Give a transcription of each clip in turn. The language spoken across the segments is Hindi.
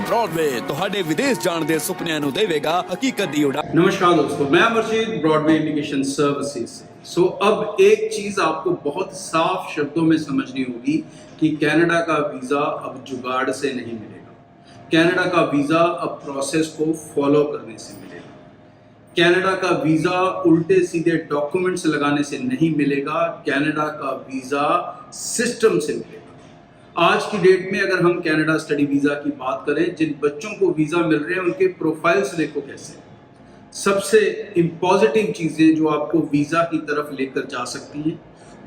ब्रॉडवे ਤੁਹਾਡੇ ਵਿਦੇਸ਼ ਜਾਣ ਦੇ ਸੁਪਨਿਆਂ ਨੂੰ ਦੇਵੇਗਾ ਹਕੀਕਤ ਦੀ ਉਡਾਨ। नमस्कार दोस्तों, मैं अमरजीत ब्रॉडवे इंडिकेशन सर्विसेज से। सो अब एक चीज आपको बहुत साफ शब्दों में समझनी होगी कि कनाडा का वीजा अब जुगाड़ से नहीं मिलेगा। कनाडा का वीजा अब प्रोसेस को फॉलो करने से मिलेगा। कनाडा का वीजा उल्टे सीधे डॉक्यूमेंट्स लगाने से नहीं मिलेगा। कनाडा का वीजा सिस्टम से मिलेगा। आज की डेट में अगर हम कनाडा स्टडी वीजा की बात करें, जिन बच्चों को वीजा मिल रहे हैं उनके प्रोफाइल्स देखो कैसे। सबसे पॉजिटिव चीजें जो आपको वीजा की तरफ लेकर जा सकती हैं,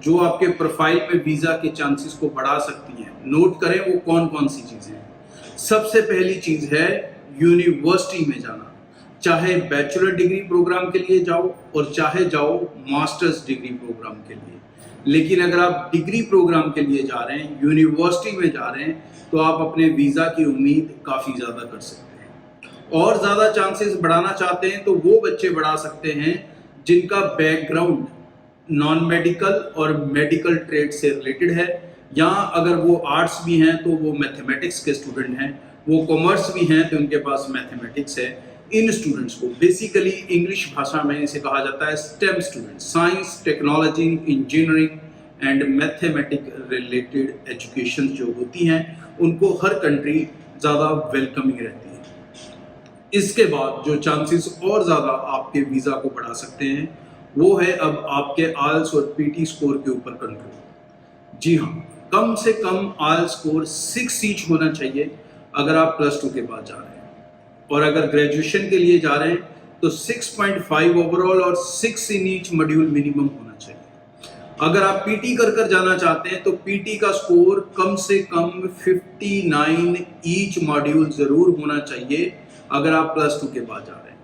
जो आपके प्रोफाइल में वीजा के चांसेस को बढ़ा सकती हैं, नोट करें वो कौन कौन सी चीजें हैं। सबसे पहली चीज है यूनिवर्सिटी में जाना। चाहे बैचलर डिग्री प्रोग्राम के लिए जाओ और चाहे जाओ मास्टर्स डिग्री प्रोग्राम के लिए, लेकिन अगर आप डिग्री प्रोग्राम के लिए जा रहे हैं, यूनिवर्सिटी में जा रहे हैं, तो आप अपने वीज़ा की उम्मीद काफ़ी ज़्यादा कर सकते हैं। और ज़्यादा चांसेस बढ़ाना चाहते हैं तो वो बच्चे बढ़ा सकते हैं जिनका बैकग्राउंड नॉन मेडिकल और मेडिकल ट्रेड से रिलेटेड है, या अगर वो आर्ट्स भी हैं तो वो मैथमेटिक्स के स्टूडेंट हैं, वो कॉमर्स भी हैं तो उनके पास मैथमेटिक्स है। इन स्टूडेंट्स को बेसिकली इंग्लिश भाषा में इसे कहा जाता है stem student, science, technology, engineering and mathematic related education जो होती हैं उनको हर कंट्री ज़्यादा वेलकमिंग रहती है। इसके बाद जो चांसेस और ज़्यादा आपके वीज़ा को बढ़ा सकते हैं वो है अब आपके आइल्स और पीटी स्कोर के ऊपर कंट्रोल। जी हाँ, कम से कम आइल्स स्कोर 6 ईच होना चाहिए अगर आप +2 के बाद जा रहे हैं, और अगर ग्रेजुएशन के लिए जा रहे हैं तो 6.5 ओवरऑल और 6 इन ईच मॉड्यूल मिनिमम होना चाहिए। अगर आप पीटी कर जाना चाहते हैं तो पीटी का स्कोर कम से कम 59 ईच मॉड्यूल जरूर होना चाहिए अगर आप +2 के बाद जा रहे हैं।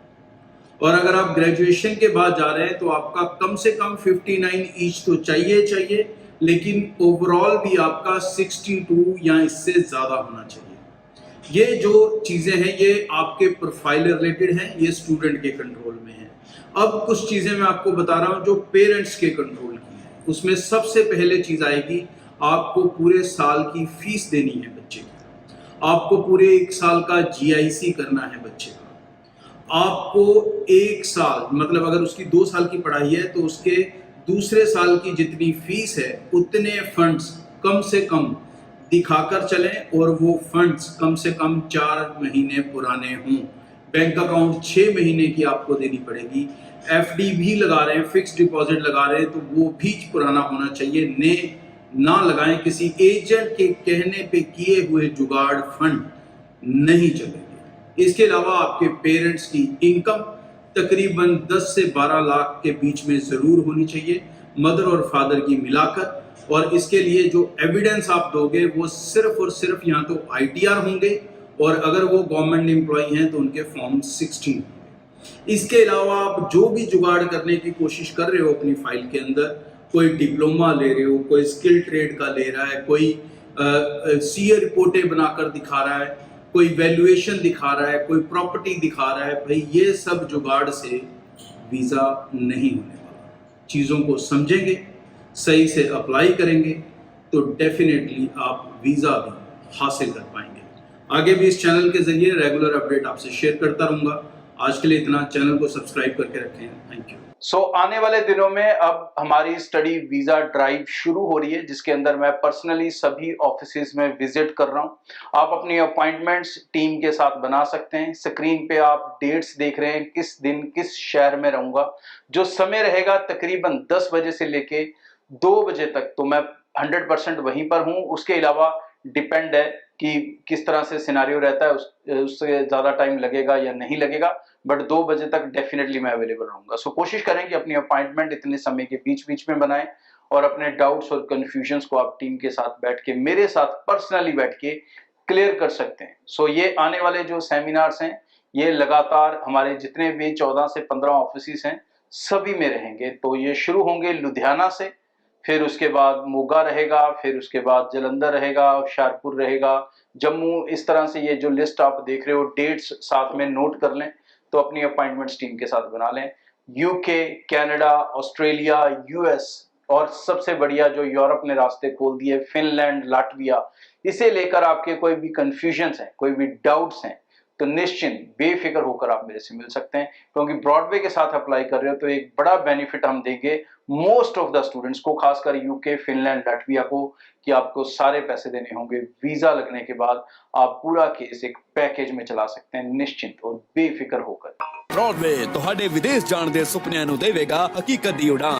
और अगर आप ग्रेजुएशन के बाद जा रहे हैं तो आपका कम से कम 59 ईच तो चाहिए, लेकिन ओवरऑल भी आपका 62 या इससे ज़्यादा होना चाहिए। ये जो चीज़ें हैं ये आपके प्रोफाइल रिलेटेड हैं, ये स्टूडेंट के कंट्रोल में है। अब कुछ चीज़ें मैं आपको बता रहा हूँ जो पेरेंट्स के कंट्रोल की हैं। उसमें सबसे पहले चीज़ आएगी, आपको पूरे साल की फीस देनी है बच्चे की। आपको पूरे 1 साल का GIC करना है बच्चे का। आपको 1 साल मतलब अगर उसकी 2 साल की पढ़ाई है तो उसके दूसरे साल की जितनी फीस है उतने फंड्स कम से कम दिखाकर चलें, और वो फंड्स कम से कम 4 महीने पुराने हों। बैंक अकाउंट 6 महीने की आपको देनी पड़ेगी। FD भी लगा रहे हैं, फिक्स डिपॉजिट लगा रहे हैं तो वो भी पुराना होना चाहिए। ना लगाएं, किसी एजेंट के कहने पे किए हुए जुगाड़ फंड नहीं चलेंगे। इसके अलावा आपके पेरेंट्स की इनकम तकरीबन 10 से 12 लाख के बीच में ज़रूर होनी चाहिए, मदर और फादर की मिलाकर। और इसके लिए जो एविडेंस आप दोगे वो सिर्फ और सिर्फ यहाँ तो ITR होंगे, और अगर वो गवर्नमेंट एम्प्लॉय हैं तो उनके फॉर्म 16 होंगे। इसके अलावा आप जो भी जुगाड़ करने की कोशिश कर रहे हो अपनी फाइल के अंदर, कोई डिप्लोमा ले रहे हो, कोई स्किल ट्रेड का ले रहा है, कोई CA रिपोर्टें बनाकर दिखा रहा है, कोई वैल्यूएशन दिखा रहा है, कोई प्रॉपर्टी दिखा रहा है, भाई ये सब जुगाड़ से वीज़ा नहीं होने वाला। चीज़ों को समझेंगे, सही से अप्लाई करेंगे तो डेफिनेटली आप वीज़ा भी हासिल कर पाएंगे। आगे भी इस चैनल के जरिए रेगुलर अपडेट आपसे शेयर करता रहूँगा। आज के लिए इतना। चैनल को सब्सक्राइब करके रखें। Thank you. आने वाले दिनों में अब हमारी स्टडी वीजा ड्राइव शुरू हो रही है, जिसके अंदर मैं पर्सनली सभी ऑफिसेज में विजिट कर रहा हूं। आप अपनी अपॉइंटमेंट्स टीम के साथ बना सकते हैं। स्क्रीन पे आप डेट्स देख रहे हैं, किस दिन किस शहर में रहूंगा। जो समय रहेगा तकरीबन 10 बजे से लेके 2 बजे तक तो मैं 100% वहीं पर हूं। उसके अलावा डिपेंड है कि किस तरह से सिनारियो रहता है, उससे ज़्यादा टाइम लगेगा या नहीं लगेगा, बट 2 बजे तक डेफिनेटली मैं अवेलेबल रहूंगा। सो कोशिश करें कि अपनी अपॉइंटमेंट इतने समय के बीच में बनाएं, और अपने डाउट्स और कन्फ्यूजन्स को आप टीम के साथ बैठ के, मेरे साथ पर्सनली बैठ के क्लियर कर सकते हैं। सो ये आने वाले जो सेमिनार्स हैं ये लगातार हमारे जितने भी 14 से 15 ऑफिस हैं सभी में रहेंगे। तो ये शुरू होंगे लुधियाना से, फिर उसके बाद मोगा रहेगा, फिर उसके बाद जलंधर रहेगा, होशियारपुर रहेगा, जम्मू। इस तरह से ये जो लिस्ट आप देख रहे हो, डेट्स साथ में नोट कर लें तो अपनी अपॉइंटमेंट्स टीम के साथ बना लें। UK, कनाडा, ऑस्ट्रेलिया, US और सबसे बढ़िया जो यूरोप ने रास्ते खोल दिए, फिनलैंड, लाटविया, इसे लेकर आपके कोई भी कंफ्यूजन्स हैं, कोई भी डाउट्स हैं, तो निश्चिंत बेफिक्र होकर आप मेरे से मिल सकते हैं, क्योंकि ब्रॉडवे के साथ अप्लाई कर रहे हो तो एक बड़ा बेनिफिट हम देंगे मोस्ट ऑफ द स्टूडेंट्स को, खासकर यूके, फिनलैंड, लाटविया को, कि आपको सारे पैसे देने होंगे। वीजा लगने के बाद आप पूरा केस एक पैकेज में चला सकते हैं निश्चिंत और बेफिक्र होकर। ब्रॉडवे ਤੁਹਾਡੇ ਵਿਦੇਸ਼ ਜਾਣ ਦੇ ਸੁਪਨਿਆਂ ਨੂੰ ਦੇਵੇਗਾ ਹਕੀਕਤ ਦੀ ਉਡਾਨ।